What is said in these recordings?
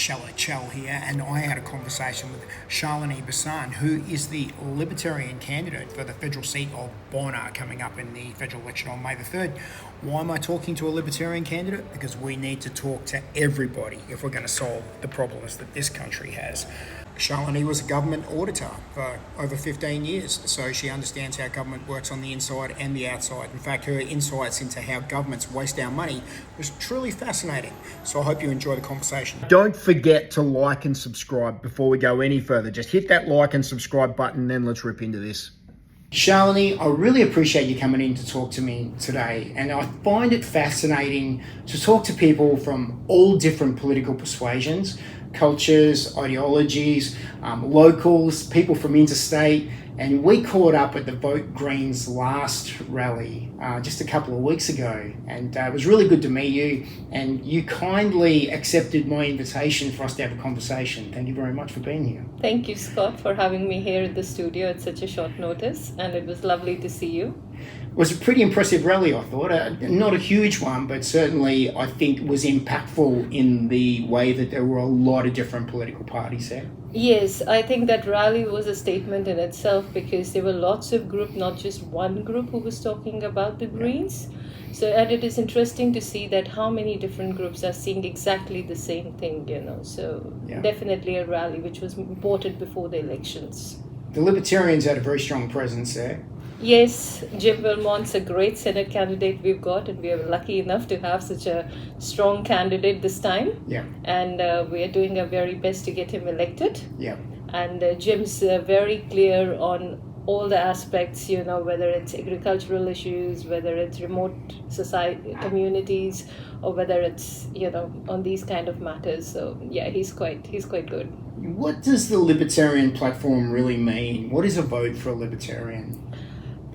Shallowchal here, and I had a conversation with Shalini Bhasin, who is the Libertarian candidate for the federal seat of Bonna coming up in the federal election on May the 3rd. Why am I talking to a Libertarian candidate? Because we need to talk to everybody if we're going to solve the problems that this country has. Shalini was a government auditor for over 15 years, so she understands how government works on the inside and the outside. In fact, her insights into how governments waste our money was truly fascinating. So I hope you enjoy the conversation. Don't forget to like and subscribe before we go any further. Just hit that like and subscribe button, then let's rip into this. Shalini, I really appreciate you coming in to talk to me today, and I find it fascinating to talk to people from all different political persuasions, cultures, ideologies, locals, people from interstate, and we caught up at the Vote Greens last rally just a couple of weeks ago, and it was really good to meet you, and you kindly accepted my invitation for us to have a conversation. Thank you very much for being here. Thank you, Scott, for having me here at the studio at such a short notice, and it was lovely to see you. It was a pretty impressive rally, I thought. Not a huge one, but certainly I think was impactful in the way that there were a lot of different political parties there. Yes, I think that rally was a statement in itself because there were lots of groups, not just one group who was talking about the Greens. So, and it is interesting to see that how many different groups are seeing exactly the same thing, So definitely a rally which was important before the elections. The Libertarians had a very strong presence there. Yes, Jim Wilmont's a great Senate candidate we've got, and we are lucky enough to have such a strong candidate this time. Yeah. And we are doing our very best to get him elected. Yeah. And Jim's very clear on all the aspects, whether it's agricultural issues, whether it's remote society communities, or whether it's, on these kind of matters. So yeah, he's quite good. What does the Libertarian platform really mean? What is a vote for a Libertarian?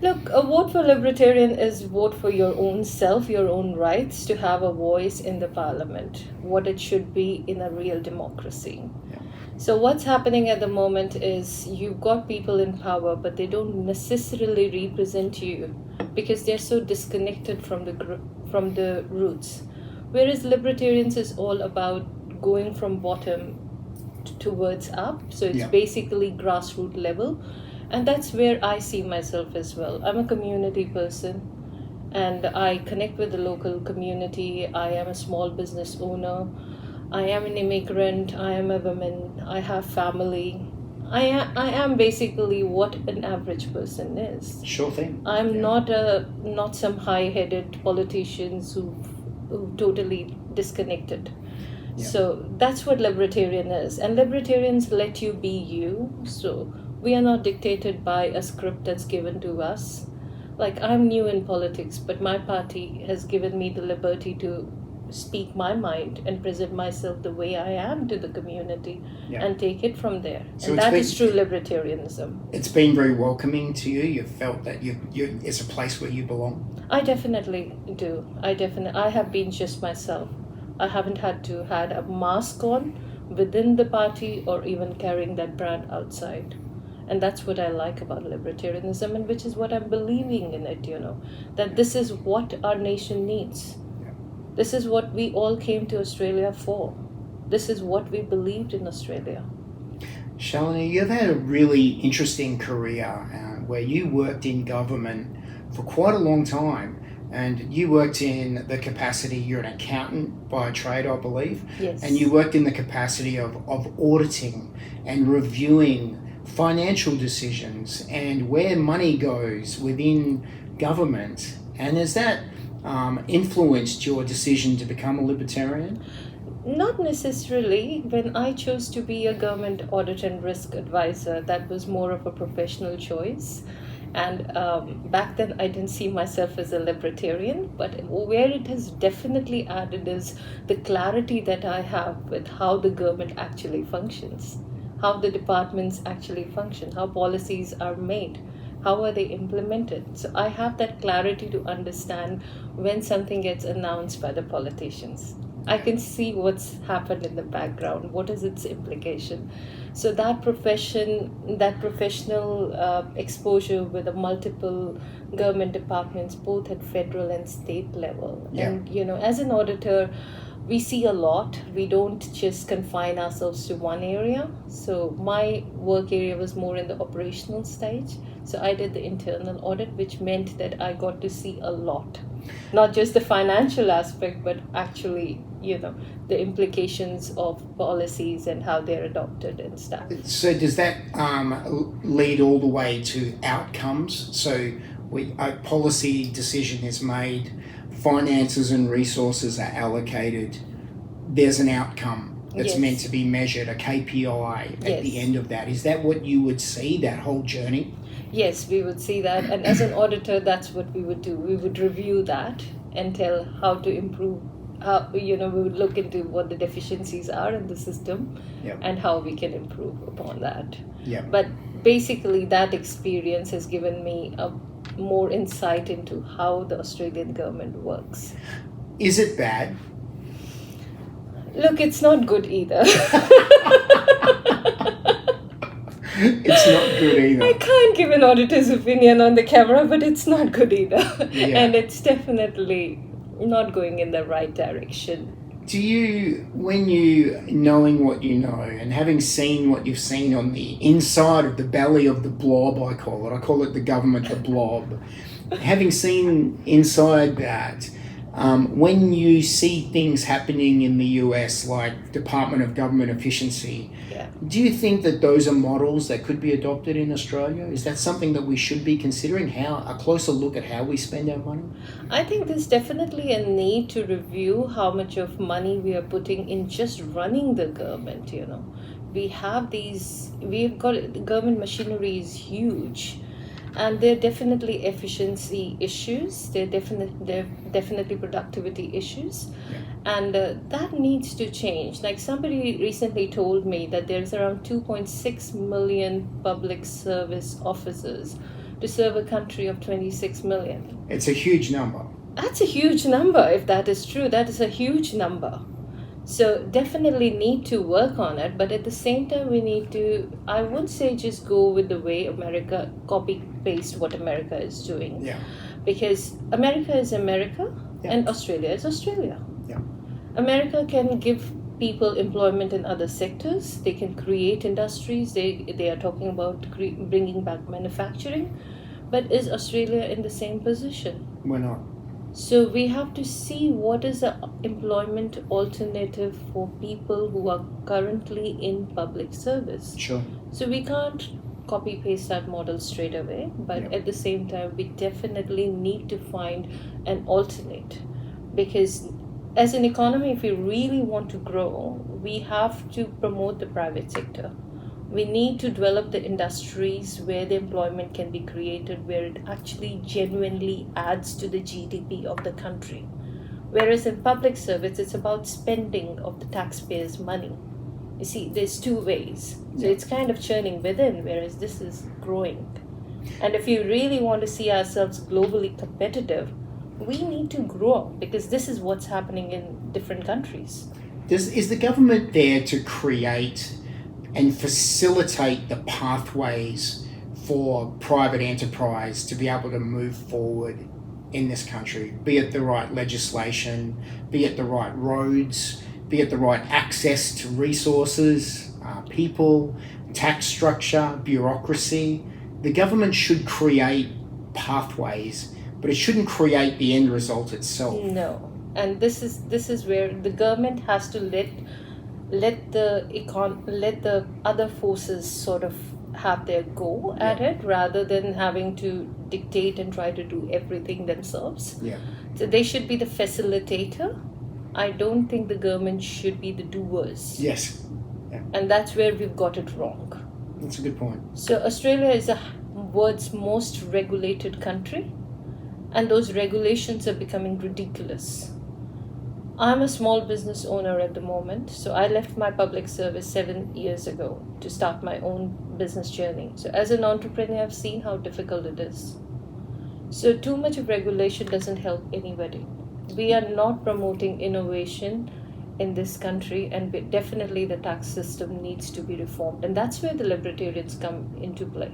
Look, a vote for Libertarian is vote for your own self, your own rights to have a voice in the parliament, what it should be in a real democracy. Yeah. So what's happening at the moment is you've got people in power, but they don't necessarily represent you because they're so disconnected from the roots. Whereas Libertarians is all about going from bottom towards up. So it's basically grassroots level. And that's where I see myself as well. I'm a community person and I connect with the local community. I am a small business owner. I am an immigrant. I am a woman. I have family. I am basically what an average person is. Sure thing. I'm not some high-headed politicians who totally disconnected. Yeah. So that's what Libertarian is. And Libertarians let you be you. So we are not dictated by a script that's given to us. Like, I'm new in politics, but my party has given me the liberty to speak my mind and present myself the way I am to the community and take it from there. So and that is true libertarianism. It's been very welcoming to you. You've felt that it's a place where you belong. I definitely do. I have been just myself. I haven't had a mask on within the party or even carrying that brand outside. And that's what I like about libertarianism, and which is what I'm believing in it, that this is what our nation needs. This is what we all came to Australia for. This is what we believed in Australia. Shalini, you've had a really interesting career where you worked in government for quite a long time. And you worked in the capacity, you're an accountant by trade, I believe. Yes. And you worked in the capacity of auditing and reviewing financial decisions and where money goes within government. And has that influenced your decision to become a Libertarian? Not necessarily. When I chose to be a government audit and risk advisor, that was more of a professional choice. And back then I didn't see myself as a libertarian, but where it has definitely added is the clarity that I have with how the government actually functions, how the departments actually function, how policies are made, how are they implemented. So I have that clarity to understand when something gets announced by the politicians. I can see what's happened in the background, what is its implication. So that professional exposure with the multiple government departments, both at federal and state level. Yeah. And, as an auditor, we see a lot. We don't just confine ourselves to one area. So my work area was more in the operational stage. So I did the internal audit, which meant that I got to see a lot, not just the financial aspect, but actually, the implications of policies and how they're adopted and stuff. So does that lead all the way to outcomes? So a policy decision is made, finances and resources are allocated, there's an outcome that's meant to be measured, a KPI at the end of that. Is that what you would see, that whole journey? Yes, we would see that. And as an auditor, that's what we would do. We would review that and tell how to improve. We would look into what the deficiencies are in the system and how we can improve upon that. But basically, that experience has given me a more insight into how the Australian government works. Is it bad? Look, it's not good either. It's not good either. I can't give an auditor's opinion on the camera, but it's not good either. And it's definitely not going in the right direction. Do you, when knowing what you know and having seen what you've seen on the inside of the belly of the blob, I call it the government, the blob, having seen inside that, when you see things happening in the US like Department of Government Efficiency, do you think that those are models that could be adopted in Australia? Is that something that we should be considering, a closer look at how we spend our money? I think there's definitely a need to review how much of money we are putting in just running the government, we've got, the government machinery is huge. And there are definitely efficiency issues. There are definitely productivity issues. And that needs to change. Like somebody recently told me that there's around 2.6 million public service officers to serve a country of 26 million. It's a huge number. That's a huge number. If that is true, that is a huge number. So definitely need to work on it, but at the same time we need to, I would say, just go with the way America, copy paste what America is doing. Because America is America and Australia is Australia. America can give people employment in other sectors. They can create industries. They are talking about bringing back manufacturing. But is Australia in the same position? We're not. So we have to see what is the employment alternative for people who are currently in public service. Sure. So we can't copy paste that model straight away, but at the same time we definitely need to find an alternate, because as an economy, if we really want to grow, we have to promote the private sector. We need to develop the industries where the employment can be created, where it actually genuinely adds to the GDP of the country. Whereas in public service, it's about spending of the taxpayers' money. You see, there's two ways. So it's kind of churning within, whereas this is growing. And if you really want to see ourselves globally competitive, we need to grow, because this is what's happening in different countries. Is the government there to create and facilitate the pathways for private enterprise to be able to move forward in this country, be it the right legislation, be it the right roads, be it the right access to resources, people, tax structure, bureaucracy? The government should create pathways, but it shouldn't create the end result itself. No, and this is where the government has to let the other forces sort of have their go at it, rather than having to dictate and try to do everything themselves. So they should be the facilitator. I don't think the government should be the doers. And that's where we've got it wrong. That's a good point. So Australia is the world's most regulated country, and those regulations are becoming ridiculous. I'm a small business owner at the moment, so I left my public service 7 years ago to start my own business journey. So as an entrepreneur, I've seen how difficult it is. So too much of regulation doesn't help anybody. We are not promoting innovation in this country, and definitely the tax system needs to be reformed. And that's where the libertarians come into play.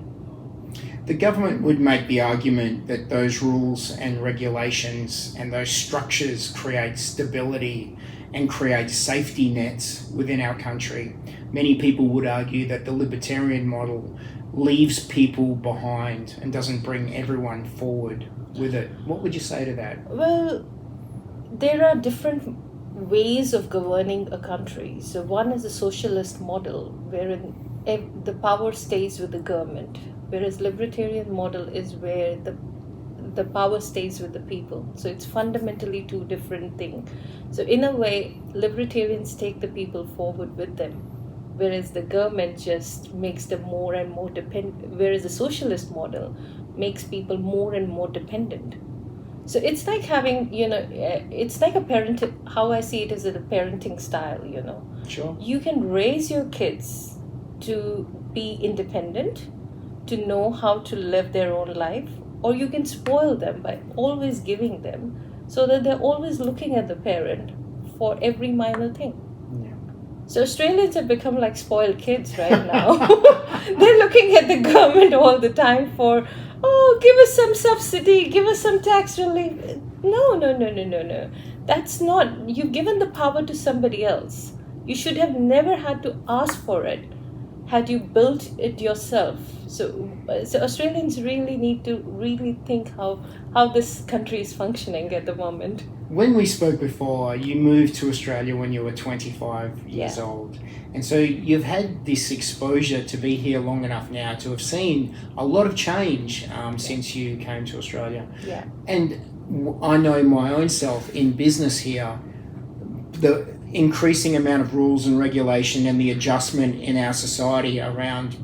The government would make the argument that those rules and regulations and those structures create stability and create safety nets within our country. Many people would argue that the libertarian model leaves people behind and doesn't bring everyone forward with it. What would you say to that? Well, there are different ways of governing a country. So one is a socialist model wherein the power stays with the government, whereas libertarian model is where the power stays with the people. So it's fundamentally two different things. So in a way, libertarians take the people forward with them, whereas the government just makes them more and more dependent, whereas the socialist model makes people more and more dependent. So it's like having, it's like a parent, how I see it is a parenting style, Sure. You can raise your kids to be independent, to know how to live their own life, or you can spoil them by always giving them so that they're always looking at the parent for every minor thing. Yeah. So Australians have become like spoiled kids right now. They're looking at the government all the time for, give us some subsidy, give us some tax relief. No. That's not, you've given the power to somebody else. You should have never had to ask for it had you built it yourself. So Australians really need to really think how this country is functioning at the moment. When we spoke before, you moved to Australia when you were 25 years old. And so you've had this exposure to be here long enough now to have seen a lot of change since you came to Australia. Yeah. And I know my own self in business here, the increasing amount of rules and regulation and the adjustment in our society around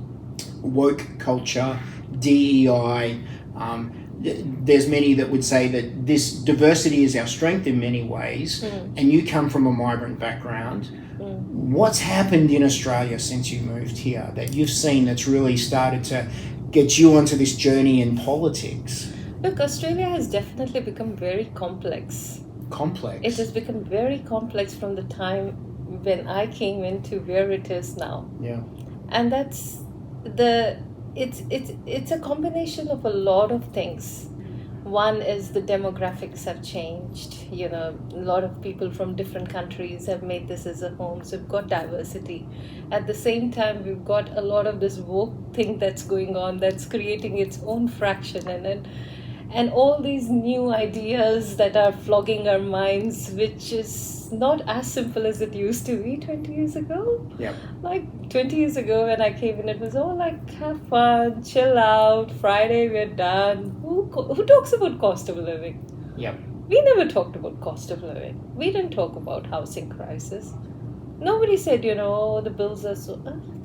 woke culture, DEI, there's many that would say that this diversity is our strength in many ways, and you come from a migrant background. What's happened in Australia since you moved here that you've seen that's really started to get you onto this journey in politics? Look, Australia has definitely become very complex. Complex? It has become very complex from the time when I came into where it is now. Yeah. And that's it's a combination of a lot of things. One is the demographics have changed. A lot of people from different countries have made this as a home. So we've got diversity. At the same time, we've got a lot of this woke thing that's going on that's creating its own fraction and all these new ideas that are flogging our minds, which is not as simple as it used to be 20 years ago. Yeah. Like 20 years ago when I came in, it was all like, have fun, chill out, Friday we're done. Who talks about cost of living? Yep. We never talked about cost of living. We didn't talk about housing crisis. Nobody said, the bills are so...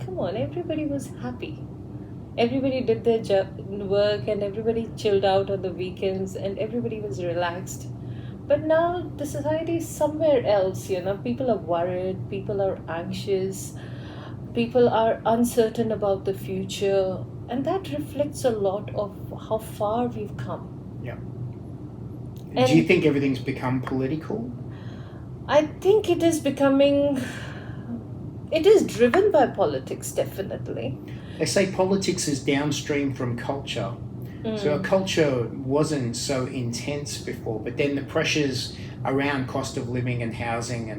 come on, everybody was happy. Everybody did their work and everybody chilled out on the weekends and everybody was relaxed. But now the society is somewhere else, People are worried, people are anxious, people are uncertain about the future. And that reflects a lot of how far we've come. Yeah. And do you think everything's become political? I think it is becoming... It is driven by politics, definitely. They say politics is downstream from culture. So a culture wasn't so intense before, but then the pressures around cost of living and housing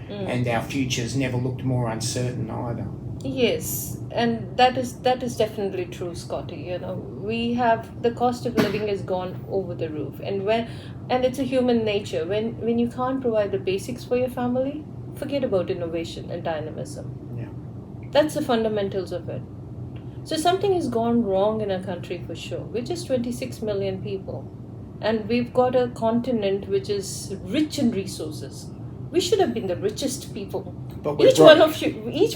and our futures never looked more uncertain either. Yes, and that is definitely true, Scotty. We have the cost of living has gone over the roof, and it's a human nature. When you can't provide the basics for your family, forget about innovation and dynamism. Yeah, that's the fundamentals of it. So something has gone wrong in our country for sure. We're just 26 million people, and we've got a continent which is rich in resources. We should have been the richest people. but Each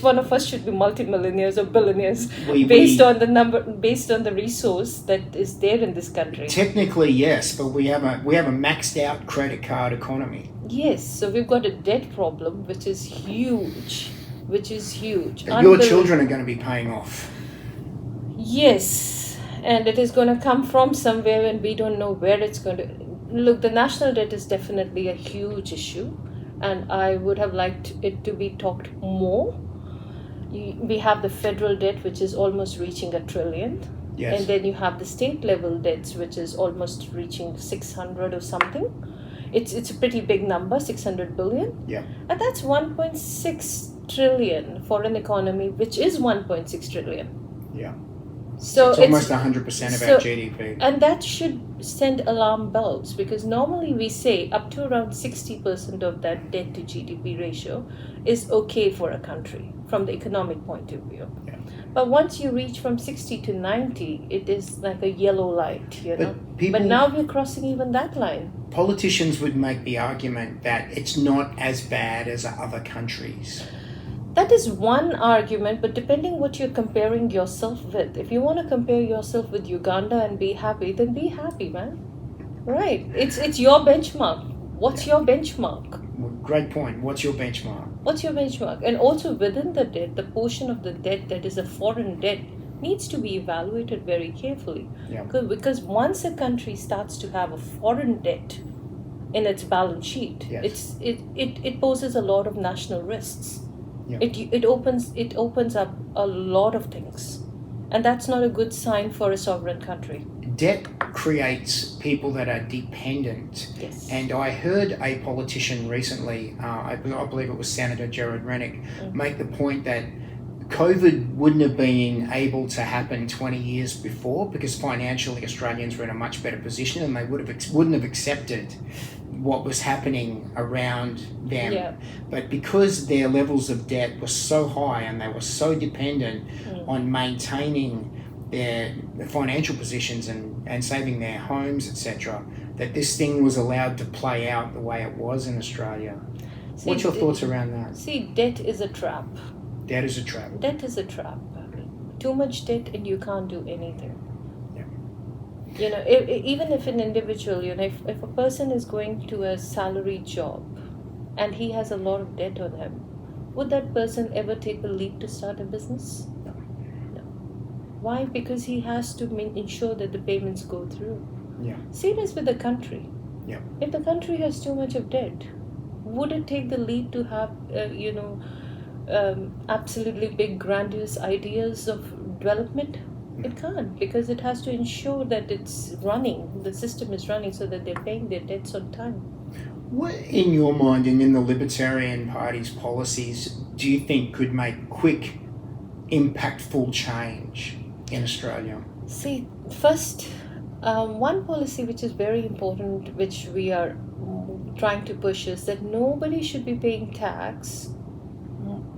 one of us should be multimillionaires or billionaires based on the resource that is there in this country. Technically, yes, but we have a maxed out credit card economy. Yes, so we've got a debt problem which is huge. That your children are going to be paying off. Yes, and it is going to come from somewhere and we don't know where it's going to... Look, the national debt is definitely a huge issue and I would have liked it to be talked more. We have the federal debt which is almost reaching $1 trillion. Yes. And then you have the state level debts which is almost reaching 600 or something. It's a pretty big number, 600 billion. Yeah. And that's 1.6 trillion for an economy which is 1.6 trillion. Yeah. So it's almost 100% of our GDP. And that should send alarm bells, because normally we say up to around 60% of that debt to GDP ratio is okay for a country from the economic point of view. Yeah. But once you reach from 60 to 90, it is like a yellow light, you know. But now we're crossing even that line. Politicians would make the argument that it's not as bad as other countries. That is one argument, but depending what you're comparing yourself with. If you want to compare yourself with Uganda and be happy, then be happy, man. Right. It's your benchmark. What's your benchmark? Great point. What's your benchmark? What's your benchmark? And also within the debt, the portion of the debt that is a foreign debt needs to be evaluated very carefully. Yeah. Because once a country starts to have a foreign debt in its balance sheet, yes. it poses a lot of national risks. Yeah. It opens up a lot of things, and that's not a good sign for a sovereign country. Debt creates people that are dependent. Yes. And I heard a politician recently, I believe it was Senator Gerard Rennick, make the point that COVID wouldn't have been able to happen 20 years before because financially Australians were in a much better position and they wouldn't have accepted what was happening around them. Yeah. But because their levels of debt were so high and they were so dependent on maintaining their financial positions and saving their homes, etc., that this thing was allowed to play out the way it was in Australia. What's your thoughts around that? See, debt is a trap. Debt is a trap. Debt is a trap. Too much debt and you can't do anything. You know, even if an individual, you know, if a person is going to a salaried job and he has a lot of debt on him, would that person ever take the leap to start a business? No. Why? Because he has to ensure that the payments go through. Yeah. Same as with the country. Yeah. If the country has too much of debt, would it take the leap to have, absolutely big, grandiose ideas of development? It can't, because it has to ensure that it's running, the system is running so that they're paying their debts on time. What, in your mind and in the Libertarian Party's policies, do you think could make quick, impactful change in Australia? See, first, one policy which is very important, which we are trying to push, is that nobody should be paying tax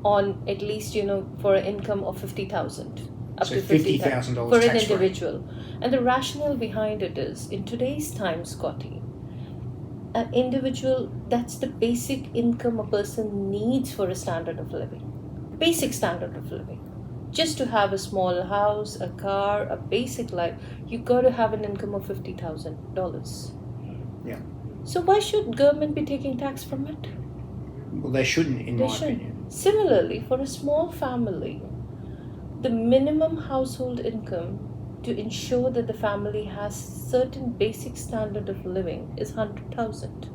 on at least, for an income of 50,000. Up so to $50,000 for an tax individual. rate. And the rationale behind it is, in today's time, Scotty, an individual, that's the basic income a person needs for a standard of living. Basic standard of living. Just to have a small house, a car, a basic life, you got to have an income of $50,000. Yeah. So why should government be taking tax from it? Well, they shouldn't, in my opinion. Similarly, for a small family, the minimum household income to ensure that the family has certain basic standard of living is 100,000.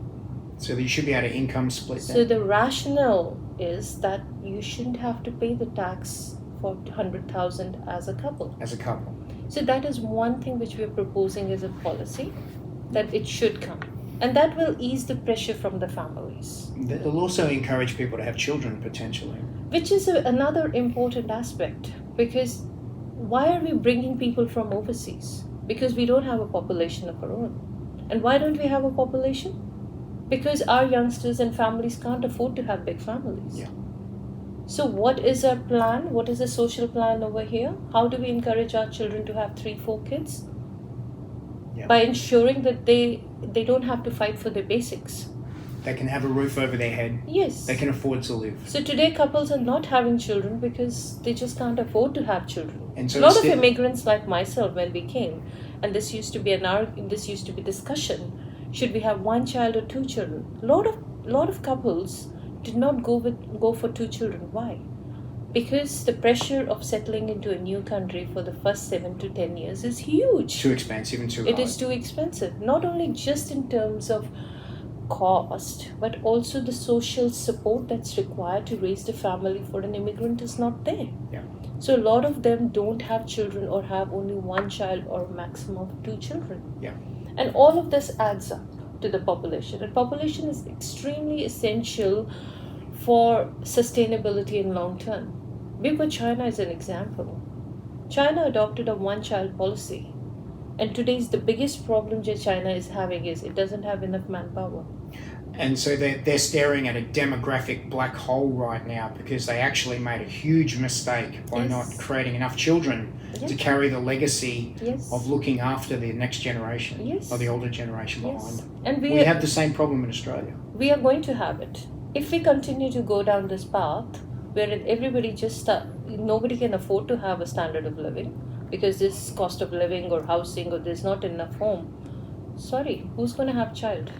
So you should be able to income split that. So the rationale is that you shouldn't have to pay the tax for 100,000 as a couple. As a couple. So that is one thing which we are proposing as a policy, that it should come. And that will ease the pressure from the families. It'll also encourage people to have children, potentially. Which is another important aspect, because why are we bringing people from overseas? Because we don't have a population of our own. And why don't we have a population? Because our youngsters and families can't afford to have big families. Yeah. So what is our plan? What is the social plan over here? How do we encourage our children to have 3-4 kids? Yeah. By ensuring that they don't have to fight for their basics. They can have a roof over their head. Yes. They can afford to live. So today couples are not having children because they just can't afford to have children. And so a lot of immigrants like myself, when we came, and this used to be discussion, should we have 1 child or 2 children? Lot of couples did not go for 2 children. Why? Because the pressure of settling into a new country for the first 7 to 10 years is huge. Too expensive and too hard. It is too expensive. Not only just in terms of cost, but also the social support that's required to raise the family for an immigrant is not there. Yeah. So a lot of them don't have children or have only 1 child or a maximum of 2 children. Yeah. And all of this adds up. to the population. And population is extremely essential for sustainability in long term. We put China as an example. China adopted a one-child policy. And today's the biggest problem that China is having is it doesn't have enough manpower. And so they're staring at a demographic black hole right now because they actually made a huge mistake by Yes. not creating enough children Yes. to carry the legacy Yes. of looking after the next generation Yes. or the older generation Yes. behind them. And We have the same problem in Australia. we are going to have it. If we continue to go down this path, wherein everybody nobody can afford to have a standard of living because this cost of living or housing or there's not enough home. Sorry, who's going to have a child?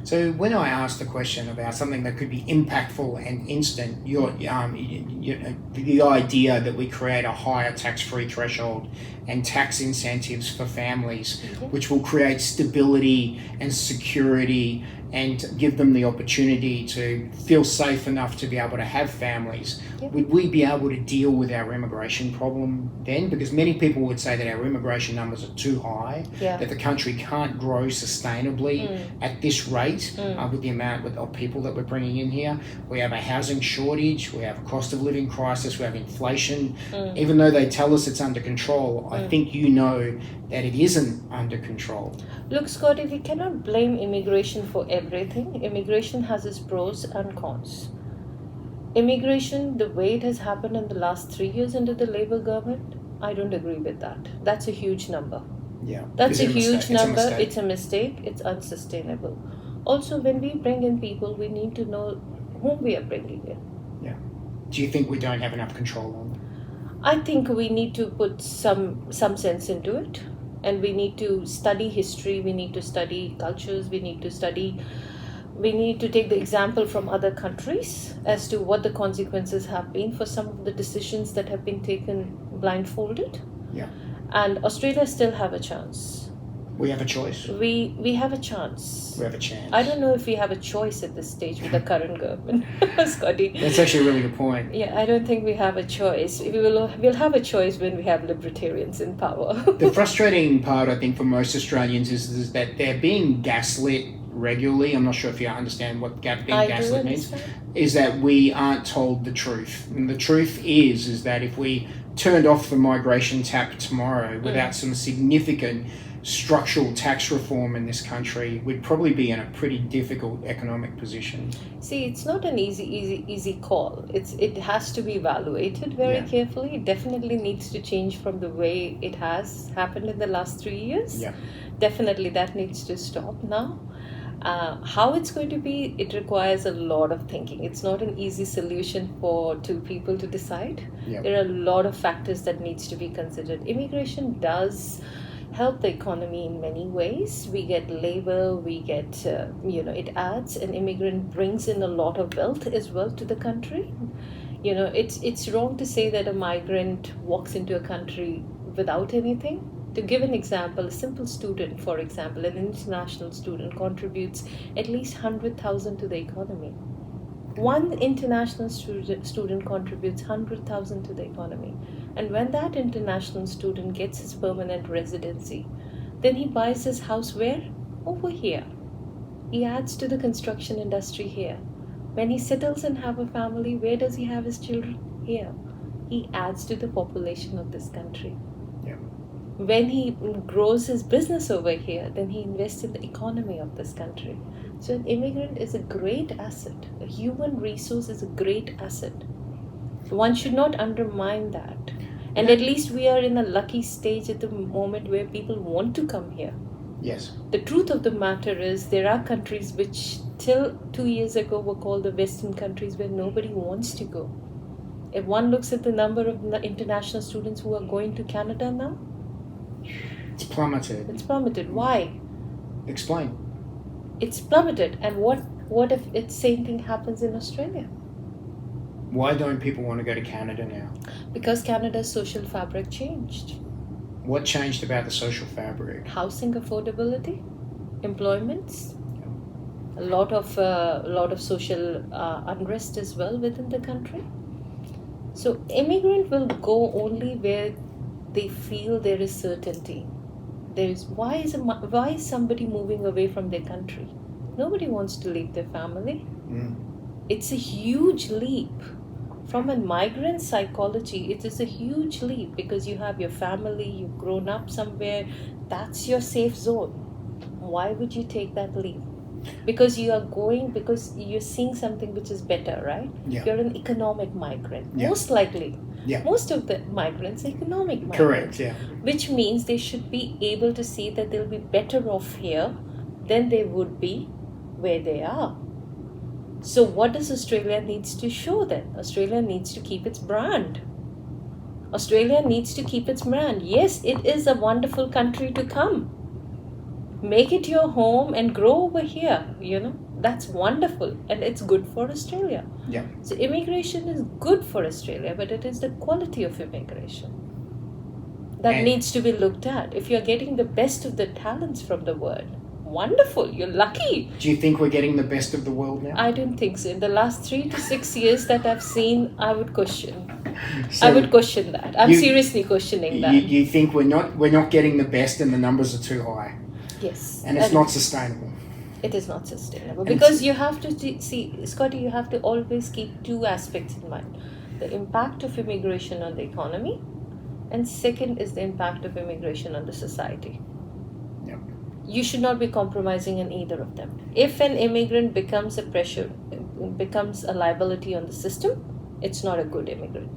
So when I asked the question about something that could be impactful and instant, the idea that we create a higher tax-free threshold and tax incentives for families, which will create stability and security and give them the opportunity to feel safe enough to be able to have families, would we be able to deal with our immigration problem then? Because many people would say that our immigration numbers are too high, that the country can't grow sustainably at this rate with the amount of people that we're bringing in here. We have a housing shortage, we have a cost of living crisis, we have inflation. Even though they tell us it's under control, I think you know that it isn't under control. Look, Scotty, we cannot blame immigration for everything. Immigration has its pros and cons. Immigration, the way it has happened in the last 3 years under the Labour government, I don't agree with that. That's a huge number. Yeah, That's a huge number. It's a mistake. It's unsustainable. Also, when we bring in people, we need to know whom we are bringing in. Yeah. Do you think we don't have enough control on them? I think we need to put some sense into it, and we need to study history. We need to study cultures. We need to take the example from other countries as to what the consequences have been for some of the decisions that have been taken blindfolded. Yeah. And Australia still have a chance. We have a choice. We have a chance. We have a chance. I don't know if we have a choice at this stage with the current government, Scotty. That's actually a really good point. Yeah, I don't think we have a choice. We'll have a choice when we have libertarians in power. The frustrating part, I think, for most Australians is that they're being gaslit regularly. I'm not sure if you understand what being gaslit means. Is that we aren't told the truth. And the truth is that if we turned off the migration tap tomorrow without some significant structural tax reform in this country, we'd probably be in a pretty difficult economic position. See, it's not an easy call. It has to be evaluated very carefully. It definitely needs to change from the way it has happened in the last 3 years. Yeah. Definitely that needs to stop now. How it's going to be, it requires a lot of thinking. It's not an easy solution for two people to decide. Yep. There are a lot of factors that needs to be considered. Immigration does help the economy in many ways. We get labor, we get, it adds, an immigrant brings in a lot of wealth as well to the country. It's wrong to say that a migrant walks into a country without anything. To give an example, a simple student, for example, an international student contributes at least 100,000 to the economy. One international student contributes 100,000 to the economy. And when that international student gets his permanent residency, then he buys his house where? Over here. He adds to the construction industry here. When he settles and have a family, where does he have his children? Here. He adds to the population of this country. Yeah. When he grows his business over here, then he invests in the economy of this country. So an immigrant is a great asset. A human resource is a great asset. One should not undermine that. And at least we are in a lucky stage at the moment where people want to come here. Yes. The truth of the matter is there are countries which till 2 years ago were called the Western countries where nobody wants to go. If one looks at the number of international students who are going to Canada now, it's plummeted. It's plummeted. Why? Explain. It's plummeted. And what if the same thing happens in Australia? Why don't people want to go to Canada now? Because Canada's social fabric changed. What changed about the social fabric? Housing affordability, employments, a lot of social unrest as well within the country. So immigrant will go only where they feel there is certainty. Why is somebody moving away from their country? Nobody wants to leave their family. It's a huge leap. From a migrant psychology, it is a huge leap because you have your family, you've grown up somewhere, that's your safe zone. Why would you take that leap? Because you're seeing something which is better, right? Yeah. You're an economic migrant, Yeah. most likely. Yeah. Most of the migrants are economic migrants. Correct, yeah. Which means they should be able to see that they'll be better off here than they would be where they are. So what does Australia needs to show then? Australia needs to keep its brand. Australia needs to keep its brand. Yes, it is a wonderful country to come. Make it your home and grow over here, That's wonderful and it's good for Australia. Yeah. So immigration is good for Australia, but it is the quality of immigration that needs to be looked at. If you're getting the best of the talents from the world, wonderful, you're lucky. Do you think we're getting the best of the world now? I don't think so. In the last 3 to 6 years that I've seen, I would question. So I would question that. I'm seriously questioning that. You think we're not getting the best and the numbers are too high? Yes. And it's not sustainable. It is not sustainable because you have to see, Scotty, you have to always keep two aspects in mind. The impact of immigration on the economy, and second is the impact of immigration on the society. Yep. You should not be compromising in either of them. If an immigrant becomes a liability on the system, it's not a good immigrant.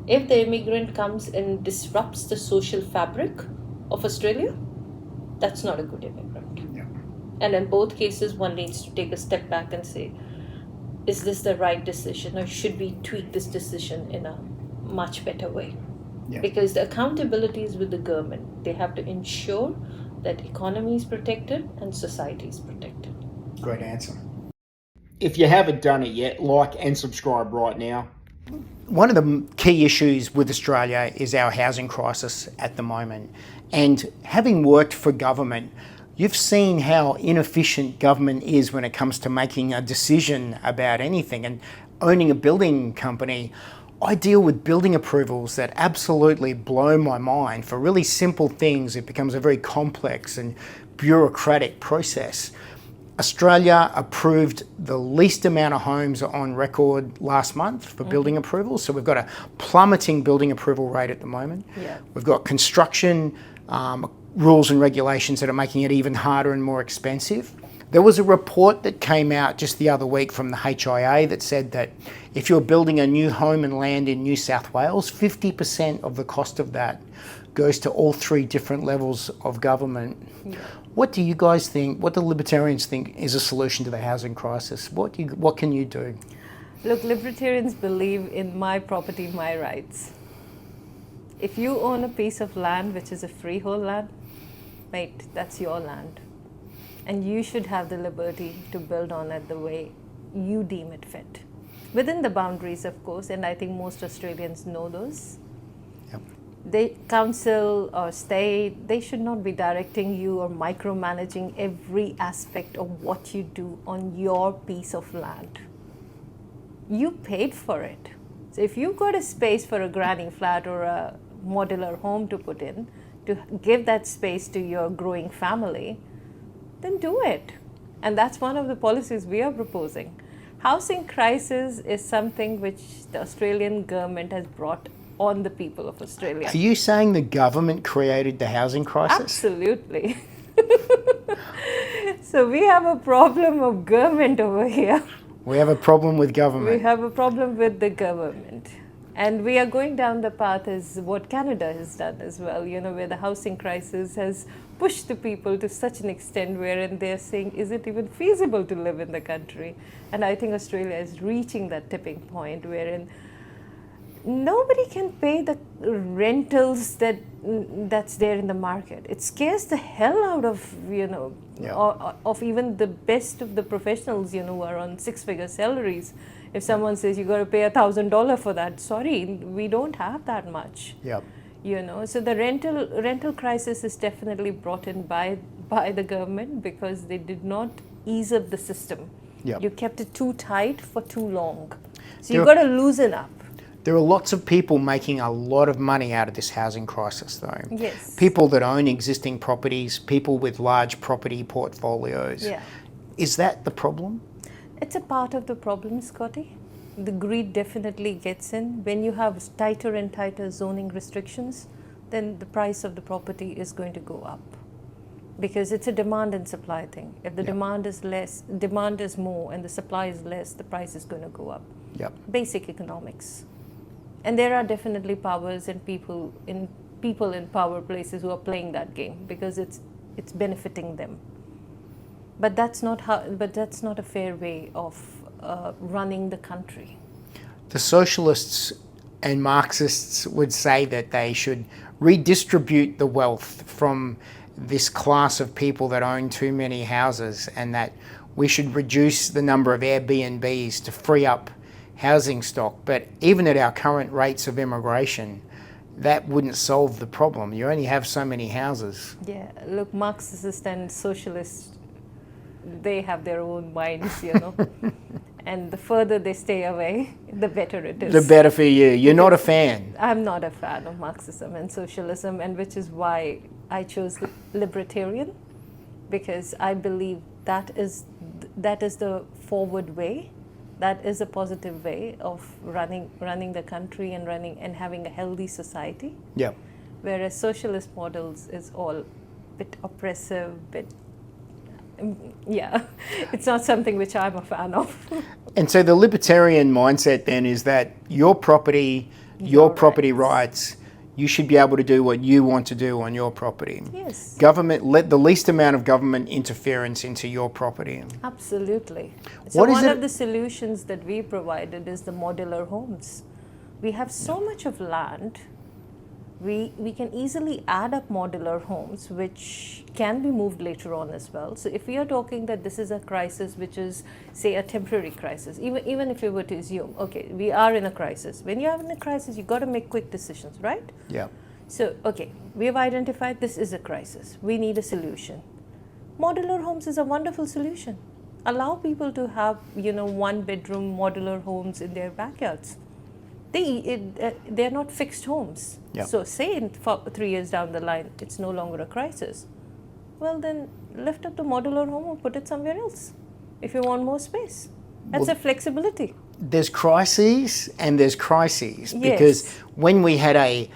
If the immigrant comes and disrupts the social fabric of Australia, that's not a good immigrant. Yeah. And in both cases, one needs to take a step back and say, is this the right decision or should we tweak this decision in a much better way? Yeah. Because the accountability is with the government. They have to ensure that economy is protected and society is protected. Great answer. If you haven't done it yet, like and subscribe right now. One of the key issues with Australia is our housing crisis at the moment. And having worked for government, you've seen how inefficient government is when it comes to making a decision about anything. And owning a building company, I deal with building approvals that absolutely blow my mind. For really simple things, it becomes a very complex and bureaucratic process. Australia approved the least amount of homes on record last month for building approvals. So we've got a plummeting building approval rate at the moment. Yeah. We've got construction rules and regulations that are making it even harder and more expensive. There was a report that came out just the other week from the HIA that said that if you're building a new home and land in New South Wales, 50% of the cost of that goes to all 3 different levels of government. Yeah. What do you guys think, what do Libertarians think is a solution to the housing crisis? What can you do? Look, Libertarians believe in my property, my rights. If you own a piece of land which is a freehold land, mate, that's your land. And you should have the liberty to build on it the way you deem it fit. Within the boundaries, of course, and I think most Australians know those. Yep. The council or state, they should not be directing you or micromanaging every aspect of what you do on your piece of land. You paid for it. So if you've got a space for a granny flat or a modular home to put in, to give that space to your growing family, then do it. And that's one of the policies we are proposing. Housing crisis is something which the Australian government has brought on the people of Australia. Are you saying the government created the housing crisis? Absolutely. So we have a problem of government over here. We have a problem with government. We have a problem with the government. And we are going down the path as what Canada has done as well, where the housing crisis has pushed the people to such an extent wherein they're saying, is it even feasible to live in the country? And I think Australia is reaching that tipping point wherein nobody can pay the rentals that's there in the market. It scares the hell out of, of even the best of the professionals, who are on 6-figure salaries. If someone says you got to pay $1,000 for that, sorry, we don't have that much. Yep. So the rental crisis is definitely brought in by the government because they did not ease up the system. Yep. You kept it too tight for too long. So you've got to loosen up. There are lots of people making a lot of money out of this housing crisis, though. Yes. People that own existing properties, people with large property portfolios. Yeah. Is that the problem? It's a part of the problem, Scotty. The greed definitely gets in. When you have tighter and tighter zoning restrictions, then the price of the property is going to go up. Because it's a demand and supply thing. If the demand is less, demand is more, and the supply is less, the price is going to go up. Yep. Basic economics. And there are definitely powers and people in power places who are playing that game because it's benefiting them. But that's not a fair way of running the country. The socialists and Marxists would say that they should redistribute the wealth from this class of people that own too many houses, and that we should reduce the number of Airbnbs to free up housing stock. But even at our current rates of immigration, that wouldn't solve the problem. You only have so many houses. Yeah, look, Marxists and socialists, they have their own minds, and the further they stay away, the better it is. The better for you. You're not a fan. I'm not a fan of Marxism and socialism, and which is why I chose Libertarian, because I believe that is the forward way. That is a positive way of running the country and having a healthy society. Yeah. Whereas socialist models is all bit oppressive, it's not something which I'm a fan of. And so the libertarian mindset then is that your property, your property rights, you should be able to do what you want to do on your property. Yes. Government, let the least amount of government interference into your property. Absolutely. What So is one it? of the solutions that we provided is the modular homes. We have so much of land. We can easily add up modular homes, which can be moved later on as well. So if we are talking that this is a crisis, which is, say, a temporary crisis, even if we were to assume, okay, we are in a crisis. When you're in a crisis, you got to make quick decisions, right? Yeah. So, okay, we have identified this is a crisis. We need a solution. Modular homes is a wonderful solution. Allow people to have, one-bedroom modular homes in their backyards. They're not fixed homes. Yeah. So say in 3 years down the line, it's no longer a crisis. Well, then lift up the modular home or put it somewhere else if you want more space. That's a flexibility. There's crises and there's crises. Yes. Because when we had a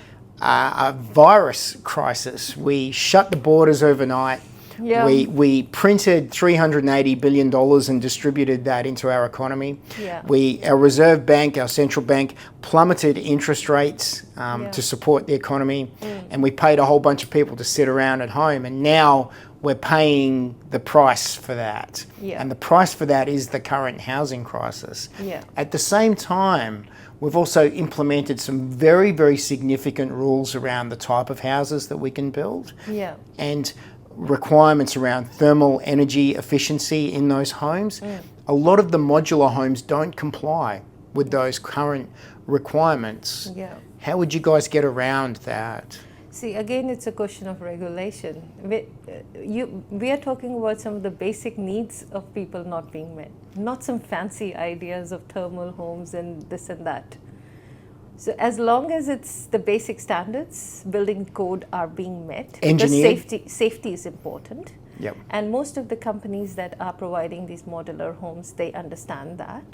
virus crisis, we shut the borders overnight. Yeah. We printed $380 billion and distributed that into our economy. Yeah. Our Reserve Bank, our central bank, plummeted interest rates to support the economy, and we paid a whole bunch of people to sit around at home, and now we're paying the price for that. Yeah. And the price for that is the current housing crisis. Yeah. At the same time, we've also implemented some very, very significant rules around the type of houses that we can build. Yeah. And requirements around thermal energy efficiency in those homes. A lot of the modular homes don't comply with those current requirements. Yeah. How would you guys get around that? See, again, it's a question of regulation. We are talking about some of the basic needs of people not being met, not some fancy ideas of thermal homes and this and that. So as long as it's the basic standards, building code are being met, Engineered. because safety is important. Yep. And most of the companies that are providing these modular homes, they understand that.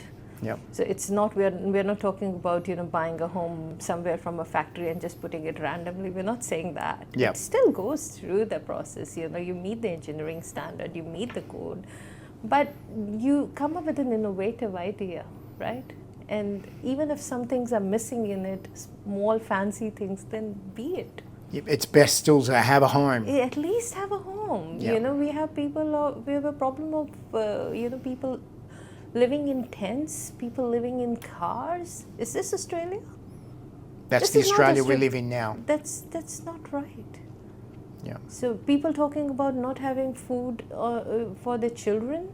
Yep. So it's not, we're not talking about, buying a home somewhere from a factory and just putting it randomly. We're not saying that. Yep. It still goes through the process. You meet the engineering standard, you meet the code, but you come up with an innovative idea, right? And even if some things are missing in it, small fancy things, then be it. It's best still to have a home. At least have a home. Yeah. We have a problem of, people living in tents, people living in cars. Is this Australia? That's This the is not Australia we live in now. That's not right. Yeah. So people talking about not having food for their children,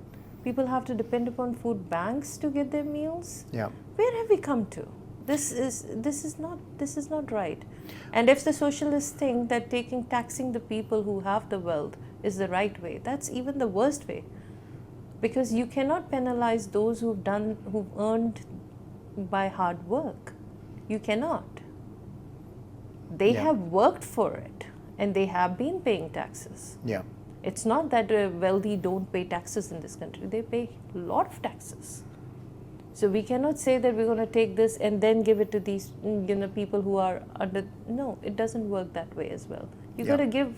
people have to depend upon food banks to get their meals. Yeah. Where have we come to? This is not right. And if the socialists think that taxing the people who have the wealth is the right way, that's even the worst way. Because you cannot penalize those who've earned by hard work. You cannot. They have worked for it and they have been paying taxes. Yeah. It's not that wealthy don't pay taxes in this country. They pay a lot of taxes. So we cannot say that we're going to take this and then give it to these, people who are under. No, it doesn't work that way as well. You got to give.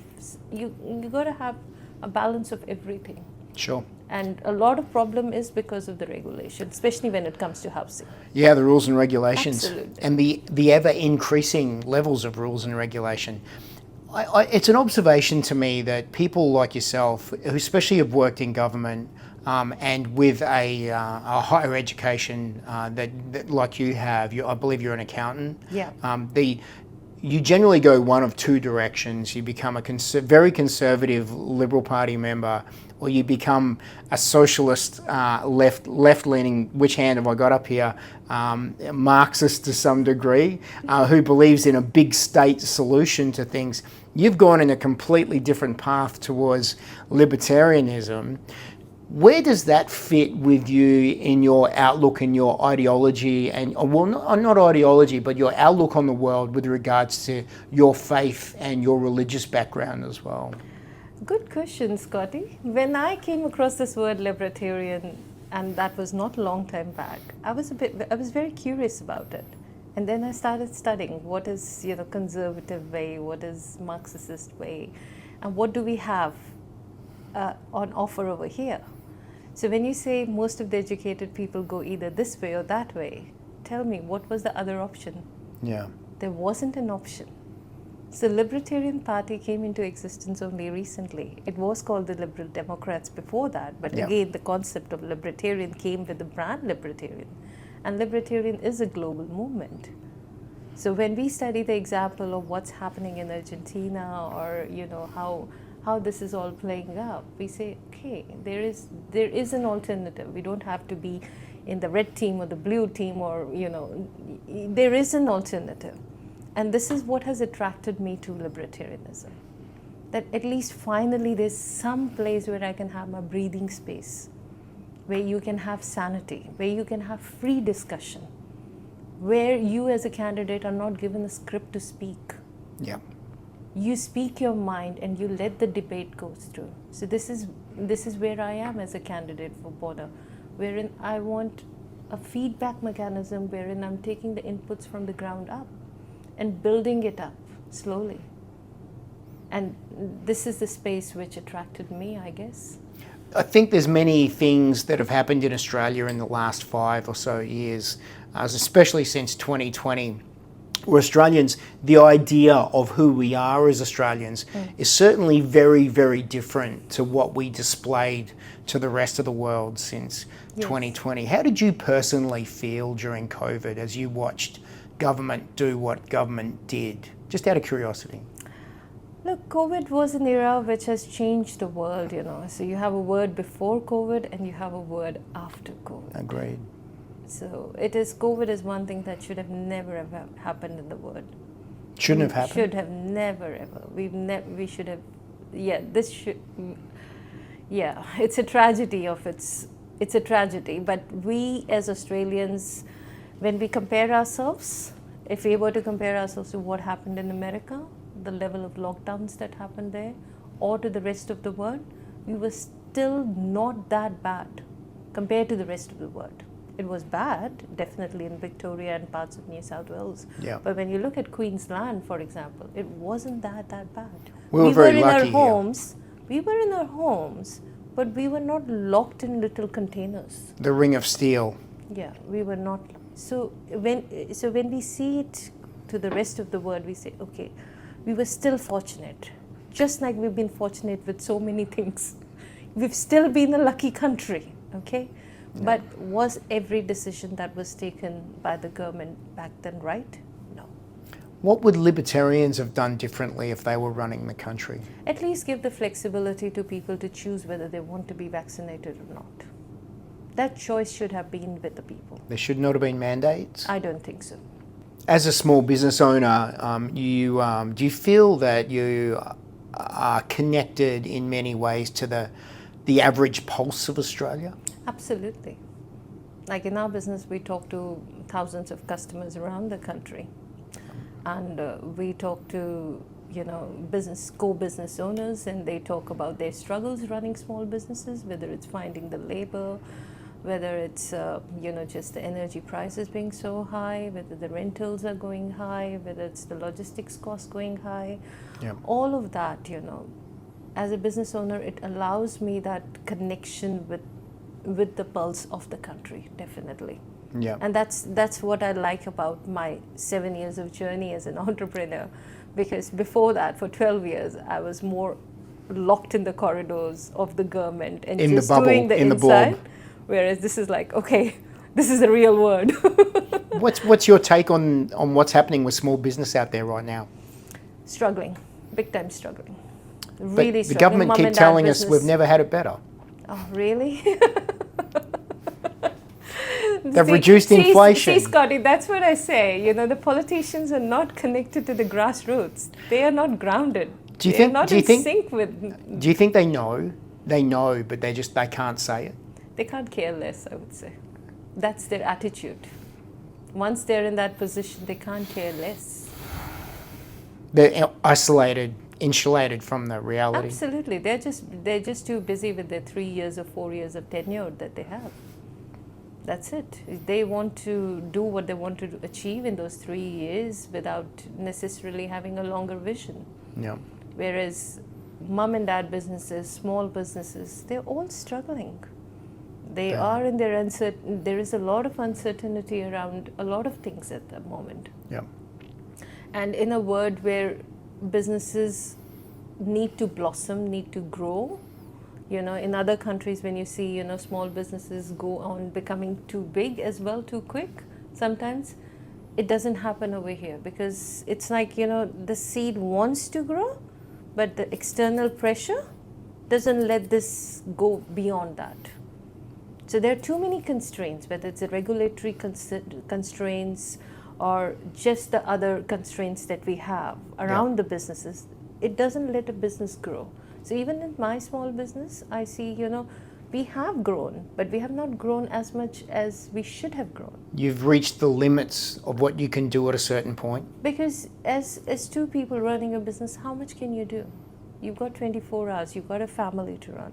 You got to have a balance of everything. Sure. And a lot of problem is because of the regulation, especially when it comes to housing. Yeah, the rules and regulations. Absolutely. And the ever increasing levels of rules and regulation. It's an observation to me that people like yourself, who especially have worked in government and with a higher education that like you have, I believe you're an accountant. Yeah. You generally go one of two directions. You become a very conservative Liberal Party member, or you become a socialist, left-leaning, which hand have I got up here, Marxist to some degree, who believes in a big state solution to things. You've gone in a completely different path towards libertarianism. Where does that fit with you in your outlook and your ideology, and well, not ideology, but your outlook on the world with regards to your faith and your religious background as well? Good question, Scotty. When I came across this word libertarian, and that was not a long time back, I was very curious about it. And then I started studying what is, conservative way, what is Marxist way, and what do we have on offer over here. So when you say most of the educated people go either this way or that way, tell me, what was the other option? Yeah. There wasn't an option. So Libertarian Party came into existence only recently. It was called the Liberal Democrats before that, but again, the concept of libertarian came with the brand Libertarian. And Libertarian is a global movement. So when we study the example of what's happening in Argentina, or how this is all playing out, we say, okay, there is an alternative. We don't have to be in the red team or the blue team, or there is an alternative. And this is what has attracted me to libertarianism. That at least finally there's some place where I can have my breathing space, where you can have sanity, where you can have free discussion, where you as a candidate are not given a script to speak. Yeah. You speak your mind and you let the debate go through. So this is where I am as a candidate for Bonner, wherein I want a feedback mechanism wherein I'm taking the inputs from the ground up and building it up slowly. And this is the space which attracted me, I guess. I think there's many things that have happened in Australia in the last 5 or so years, especially since 2020, where Australians, the idea of who we are as Australians is certainly very, very different to what we displayed to the rest of the world since 2020. How did you personally feel during COVID as you watched government do what government did? Just out of curiosity. Look, COVID was an era which has changed the world, So you have a word before COVID and you have a word after COVID. Agreed. So COVID is one thing that should have never ever happened in the world. Shouldn't have happened? Should have never ever. We should have, it's a tragedy it's a tragedy. But we as Australians, when we compare ourselves, if we were to compare ourselves to what happened in America, the level of lockdowns that happened there, or to the rest of the world, we were still not that bad compared to the rest of the world. It was bad, definitely in Victoria and parts of New South Wales. Yeah. But when you look at Queensland, for example, it wasn't that bad. We were very lucky We were in our homes, but we were not locked in little containers. The ring of steel. Yeah, we were not. So when we see it to the rest of the world, we say, okay, we were still fortunate. Just like we've been fortunate with so many things. We've still been a lucky country, okay? Yeah. But was every decision that was taken by the government back then right? No. What would libertarians have done differently if they were running the country? At least give the flexibility to people to choose whether they want to be vaccinated or not. That choice should have been with the people. There should not have been mandates? I don't think so. As a small business owner, do you feel that you are connected in many ways to the average pulse of Australia? Absolutely. Like in our business, we talk to thousands of customers around the country. And we talk to co-business owners, and they talk about their struggles running small businesses, whether it's finding the labor, whether it's just the energy prices being so high, whether the rentals are going high, whether it's the logistics costs going high. Yeah. All of that, as a business owner, it allows me that connection with the pulse of the country, definitely. Yeah. And that's what I like about my 7 years of journey as an entrepreneur, because before that, for 12 years, I was more locked in the corridors of the government and In just the bubble, doing the in inside. the blob. Whereas this is like, okay, this is the real world. What's your take on what's happening with small business out there right now? Struggling, big time struggling. But Really the struggling. government Mum keep and dad telling us business. we've never had it better. Oh, really? They've reduced inflation. See, Scotty, that's what I say. The politicians are not connected to the grassroots. They are not grounded. Do you They're think? not Do you in think? sync with. Do you think they know? They know, but they can't say it. They can't care less, I would say. That's their attitude. Once they're in that position, they can't care less. They're isolated, insulated from the reality. Absolutely. They're just too busy with their 3 years or 4 years of tenure that they have. That's it. They want to do what they want to achieve in those 3 years without necessarily having a longer vision. Yeah. Whereas mum and dad businesses, small businesses, they're all struggling. They are in their uncertain. There is a lot of uncertainty around a lot of things at the moment. Yeah. And in a world where businesses need to blossom, need to grow, in other countries, when you see, small businesses go on becoming too big as well, too quick, sometimes it doesn't happen over here, because it's like, the seed wants to grow, but the external pressure doesn't let this go beyond that. So there are too many constraints, whether it's the regulatory constraints or just the other constraints that we have around the businesses. It doesn't let a business grow. So even in my small business, I see, we have grown, but we have not grown as much as we should have grown. You've reached the limits of what you can do at a certain point. Because as two people running a business, how much can you do? You've got 24 hours, you've got a family to run.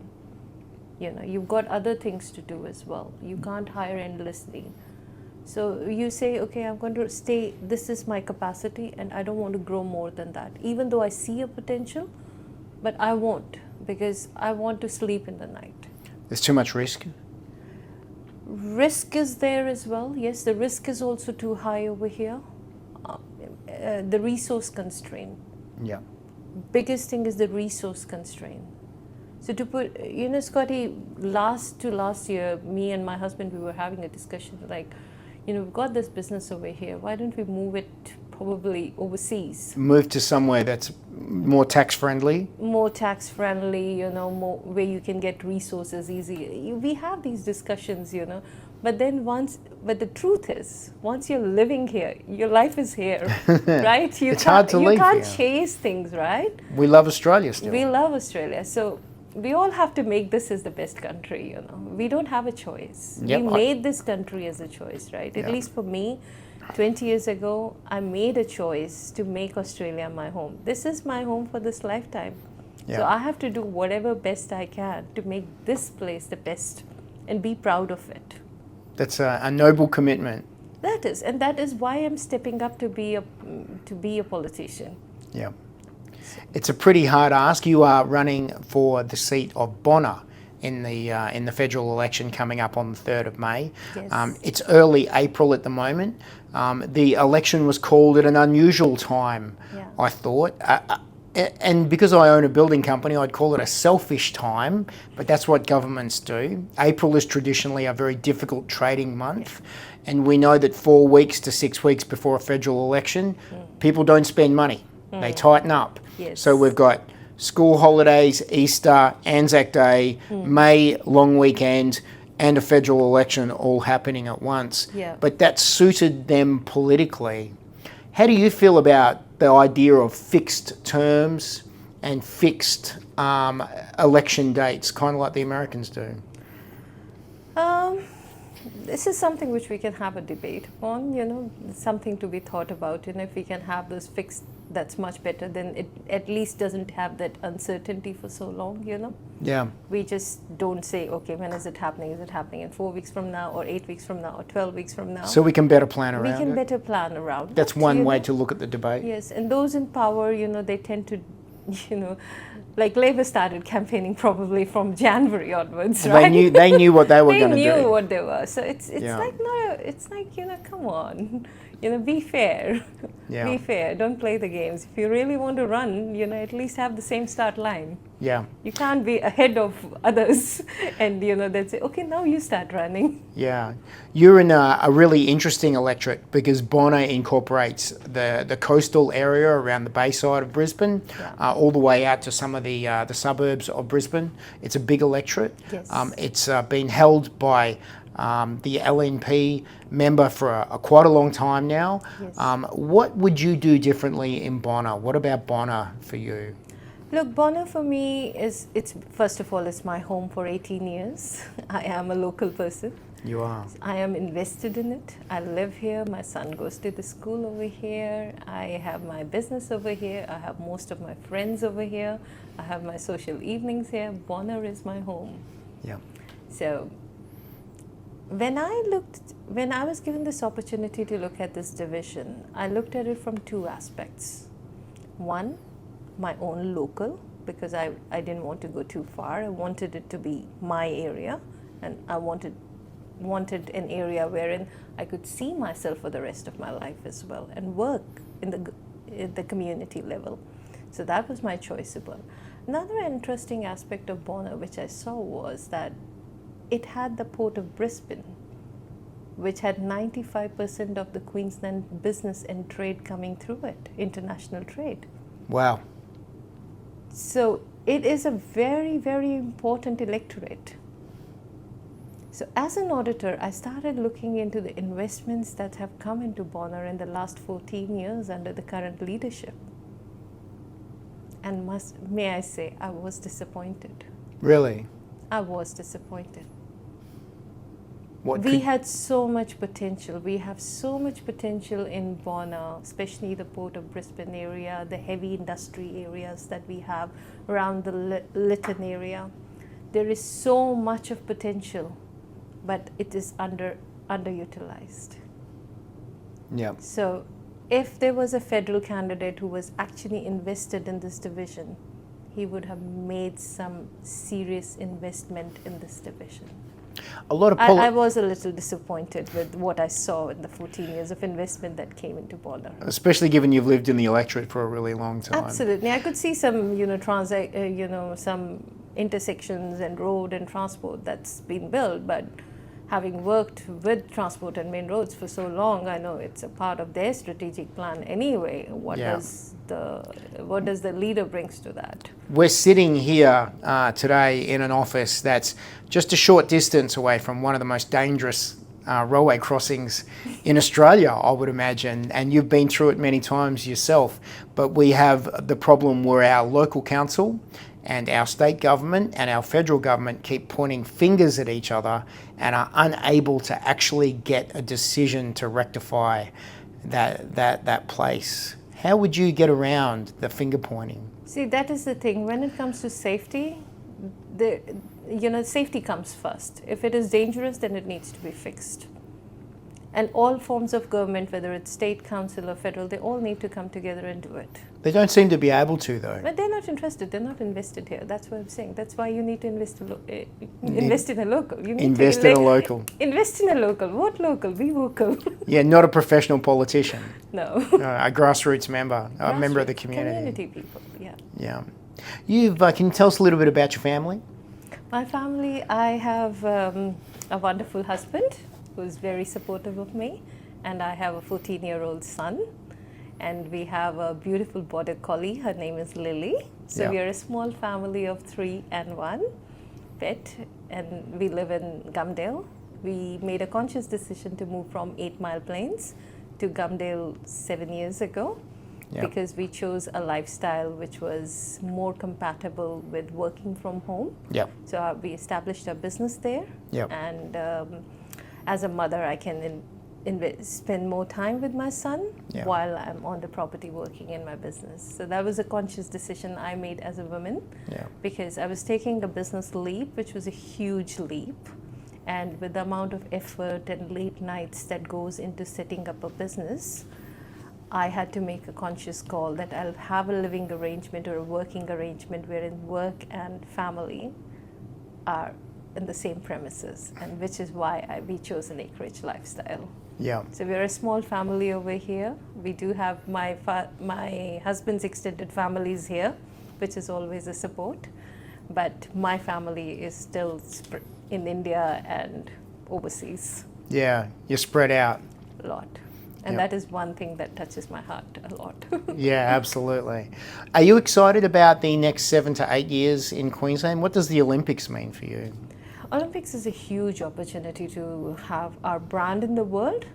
You've got other things to do as well. You can't hire endlessly. So you say, okay, I'm going to stay, this is my capacity, and I don't want to grow more than that. Even though I see a potential, but I won't, because I want to sleep in the night. There's too much risk. Risk is there as well. Yes, the risk is also too high over here. The resource constraint. Yeah. Biggest thing is the resource constraint. So to put, Scotty, last year, me and my husband, we were having a discussion like, we've got this business over here. Why don't we move it probably overseas? Move to somewhere that's more tax friendly? More tax friendly, more where you can get resources easy. We have these discussions, but then but the truth is, once you're living here, your life is here, right? It's hard to leave You can't here. chase things, right? We love Australia still. We love Australia. So we all have to make this as the best country, We don't have a choice. Yep, We made this country as a choice, right? At least for me, 20 years ago, I made a choice to make Australia my home. This is my home for this lifetime. So I have to do whatever best I can to make this place the best and be proud of it. That's a noble commitment. That is why I'm stepping up to be a politician. Yeah. It's a pretty hard ask. You are running for the seat of Bonna in the federal election coming up on the 3rd of May. Yes. It's early April at the moment. The election was called at an unusual time, I thought. And because I own a building company, I'd call it a selfish time, but that's what governments do. April is traditionally a very difficult trading month, and we know that 4 weeks to 6 weeks before a federal election, people don't spend money. They tighten up. Yes. So we've got school holidays, Easter, Anzac Day, May long weekend, and a federal election all happening at once. Yeah. But that suited them politically. How do you feel about the idea of fixed terms and fixed election dates, kind of like the Americans do? This is something which we can have a debate on, something to be thought about, if we can have those fixed that's much better. Then it at least doesn't have that uncertainty for so long, you know. Yeah. We just don't say, okay, when is it happening? Is it happening in 4 weeks from now, or 8 weeks from now, or 12 weeks from now? So we can better plan around we can it. better plan around That's it, one you way know? to look at the debate. Yes, and those in power, you know, they tend to, you know, like Labour started campaigning probably from January onwards, right? They knew what they were going to do. They knew what they were. So it's Yeah. like, no, it's like, you know, come on, you know, be fair. Yeah. Be fair. Don't play the games. If you really want to run, you know, at least have the same start line. Yeah. You can't be ahead of others and, you know, they'd say, okay, now you start running. Yeah. You're in a really interesting electorate because Bonner incorporates the coastal area around the bayside of Brisbane, Yeah. all the way out to some of the suburbs of Brisbane. It's a big electorate. Yes. It's been held by the LNP member for quite a long time now. Yes. What would you do differently in Bonner? What about Bonner for you? Look, Bonner for me is, first of all, it's my home for 18 years. I am a local person. You are. I am invested in it. I live here. My son goes to the school over here. I have my business over here. I have most of my friends over here. I have my social evenings here. Bonner is my home. Yeah. So when I was given this opportunity to look at this division, I looked at it from two aspects. One, my own local, because I didn't want to go too far. I wanted it to be my area, and I wanted an area wherein I could see myself for the rest of my life as well and work in the community level. So that was my choice as well. Another interesting aspect of Bonner which I saw was that it had the port of Brisbane, which had 95% of the Queensland business and trade coming through it, international trade. Wow. So it is a very, very important electorate. So as an auditor, I started looking into the investments that have come into Bonner in the last 14 years under the current leadership. And may I say, I was disappointed. Really? I was disappointed. We had so much potential. We have so much potential in Bonner, especially the Port of Brisbane area, the heavy industry areas that we have around the Lytton area. There is so much of potential, but it is underutilized. Yeah. So if there was a federal candidate who was actually invested in this division, he would have made some serious investment in this division. A lot of I was a little disappointed with what I saw in the 14 years of investment that came into Bonner. Especially given you've lived in the electorate for a really long time. Absolutely. I could see some, some intersections and road and transport that's been built, but having worked with transport and main roads for so long, I know it's a part of their strategic plan anyway. What does the leader brings to that? We're sitting here today in an office that's just a short distance away from one of the most dangerous railway crossings in Australia, I would imagine, and you've been through it many times yourself. But we have the problem where our local council and our state government and our federal government keep pointing fingers at each other and are unable to actually get a decision to rectify that place. How would you get around the finger pointing? See, that is the thing. When it comes to safety, safety comes first. If it is dangerous, then it needs to be fixed. And all forms of government, whether it's state, council or federal, they all need to come together and do it. They don't seem to be able to, though. But they're not interested. They're not invested here. That's what I'm saying. That's why you need to invest in a local. You need invest to in a local. Invest in a local. What local? Be vocal. Yeah, not a professional politician. No. A grassroots member, a member of the community. Community people, yeah. Yeah. Can you tell us a little bit about your family? My family, I have a wonderful husband who's very supportive of me, and I have a 14-year-old son, and we have a beautiful border collie. Her name is Lily. So we are a small family of 3 and 1 pet, and we live in Gumdale. We made a conscious decision to move from 8 Mile Plains to Gumdale 7 years ago because we chose a lifestyle which was more compatible with working from home. So we established a business there, and as a mother, I can spend more time with my son Yeah. while I'm on the property working in my business. So that was a conscious decision I made as a woman, Yeah. because I was taking a business leap, which was a huge leap. And with the amount of effort and late nights that goes into setting up a business, I had to make a conscious call that I'll have a living arrangement or a working arrangement wherein work and family are in the same premises, and which is why we chose an acreage lifestyle. Yeah. So we're a small family over here. We do have my husband's extended families here, which is always a support. But my family is still in India and overseas Yeah. You're spread out. a lot. And Yep. that is one thing that touches my heart a lot. Yeah, absolutely. Are you excited about the next 7 to 8 years in Queensland? What does the Olympics mean for you? Olympics is a huge opportunity to have our brand in the world.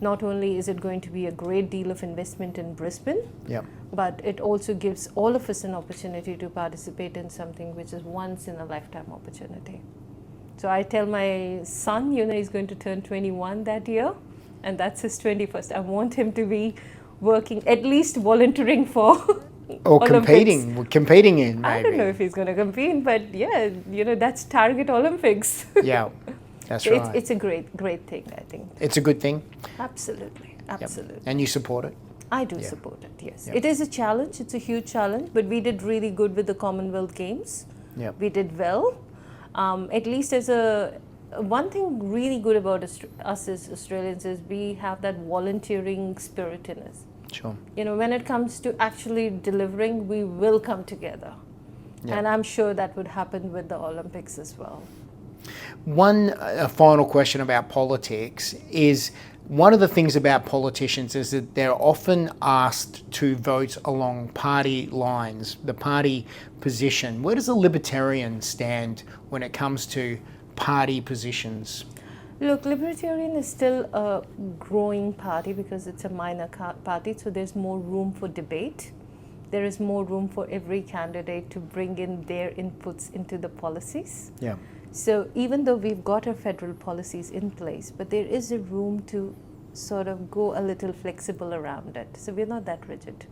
Not only is it going to be a great deal of investment in Brisbane, Yep. but it also gives all of us an opportunity to participate in something which is once in a lifetime opportunity. So I tell my son, he's going to turn 21 that year, and that's his 21st. I want him to be working, at least volunteering for Or Olympics. competing in, maybe. I don't know if he's going to compete, but yeah, that's target Olympics. Yeah, that's So right. it's a great thing, I think. It's a good thing. Absolutely, Yep. absolutely. And you support it. I do Yeah. support it, yes. Yep. It is a challenge, it's a huge challenge, but we did really good with the Commonwealth Games. Yep. We did well. At least one thing really good about us as Australians is we have that volunteering spirit in us. Sure. When it comes to actually delivering, we will come together. Yeah. And I'm sure that would happen with the Olympics as well. A final question about politics is, one of the things about politicians is that they're often asked to vote along party lines, the party position. Where does a libertarian stand when it comes to party positions? Look, Libertarian is still a growing party because it's a minor party, so there's more room for debate. There is more room for every candidate to bring in their inputs into the policies. Yeah. So even though we've got our federal policies in place, but there is a room to sort of go a little flexible around it. So we're not that rigid.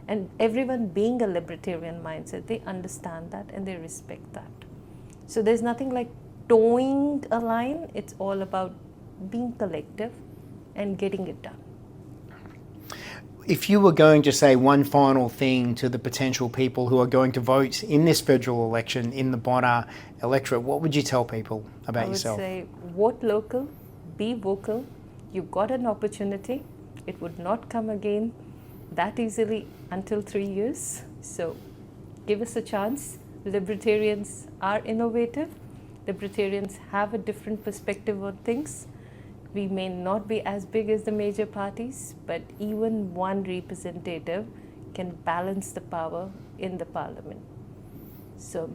And everyone being a libertarian mindset, they understand that and they respect that. So there's nothing like towing a line. It's all about being collective and getting it done. If you were going to say one final thing to the potential people who are going to vote in this federal election in the Bonar electorate, what would you tell people about yourself? I would say vote local, be vocal. You've got an opportunity. It would not come again that easily until 3 years. So give us a chance. Libertarians are innovative. Libertarians have a different perspective on things. We may not be as big as the major parties, but even one representative can balance the power in the parliament. So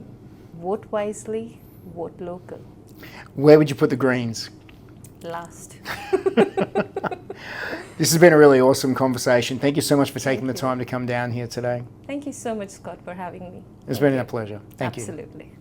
vote wisely, vote local. Where would you put the Greens? Last. This has been a really awesome conversation. Thank you so much for taking the you. time to come down here today. Thank you so much, Scott, for having me. It's been a pleasure. Thank you. Absolutely.